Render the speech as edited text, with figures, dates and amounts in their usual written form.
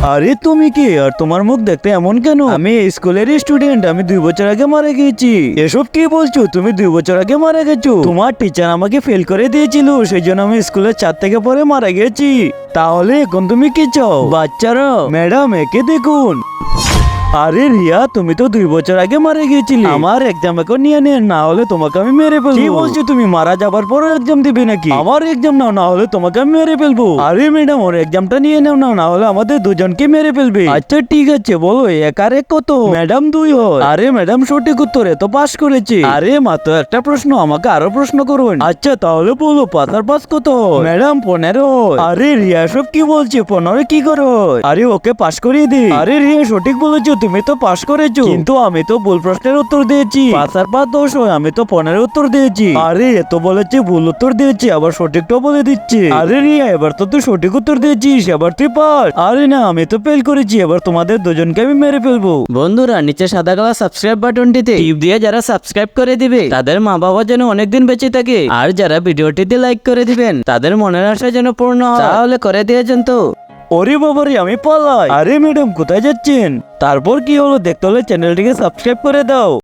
আরে তুমি কি আর তোমার মুখ দেখতে এমন কেন? আমি এই স্কুলের স্টুডেন্ট, আমি 2 বছর আগে মারা গিয়েছি। এসব কি বলছো? তুমি 2 বছর আগে মারা গেছো? তোমার টিচার আমাকে ফেল করে দিয়েছিল, সেই জন্য আমি স্কুলের 4 থেকে পরে মারা গেছি। তাহলে এখন তুমি কি চাও? বাচ্চারা, ম্যাডাম একে দেখুন। আরে রিয়া, তুমি তো 2 বছর আগে মারা গিয়েছিলে। আমার এক্সাম এখন নিয়ে নেন, না হলে তোমাকে আমি মেরে ফেলবো। কি বলছো তুমি? মারা যাবার পর এক্সাম দিবে নাকি? আমার এক্সাম নাও, না হলে তোমাকে আমি মেরে ফেলবো। আরে ম্যাডাম, ওর এক্সামটা নিয়ে নাও না হলে আমাদের দুজনকে মেরে ফেলবে। আচ্ছা ঠিক আছে, বলো 1 আর 1 কত? ম্যাডাম 2 হয়। আরে ম্যাডাম সঠিক উত্তরে তো পাস করেছে। আরে মাত্র একটা প্রশ্ন, আমাকে আরো প্রশ্ন করুন। আচ্ছা তাহলে বলো 5 আর 5 কত? ম্যাডাম 15 হয়। আরে রিয়া সব কি বলছে? 15 কি করো? আরে ওকে পাস করিয়ে দি। আরে রিয়া সঠিক বলেছো, তুমি তো পাস করেছো, কিন্তু আমি তো ভুল প্রশ্নের উত্তর দিয়েছি। 5 আর 5 10 হয়, আমি তো 15 উত্তর দিয়েছি। আরে এত বলেছে ভুল উত্তর দিয়েছি, আবার সঠিকটাও বলে দিচ্ছে। আরে রিয়া, এবার তো তুই সঠিক উত্তর দিয়েছিস, এবার তুই পাস। আরে না, আমি তো ফেল করেছি, এবার তোমাদের দুজনকে আমি মেরে ফেলবো। বন্ধুরা, নিচে সাদা কালার সাবস্ক্রাইব বাটনটিতে টিপ দিয়ে যারা সাবস্ক্রাইব করে দিবে তাদের মা বাবা যেন অনেকদিন বেঁচে থাকে, আর যারা ভিডিওটিতে লাইক করে দিবেন তাদের মনের আশা যেন পূর্ণ হয়। তাহলে করে দিয়েছেন তো? ওরে বাবারে, আমি পালাই। আরে ম্যাডাম কোথায় যাচ্ছেন? তারপর কি হলো দেখতে হলে চ্যানেলটিকে সাবস্ক্রাইব করে দাও।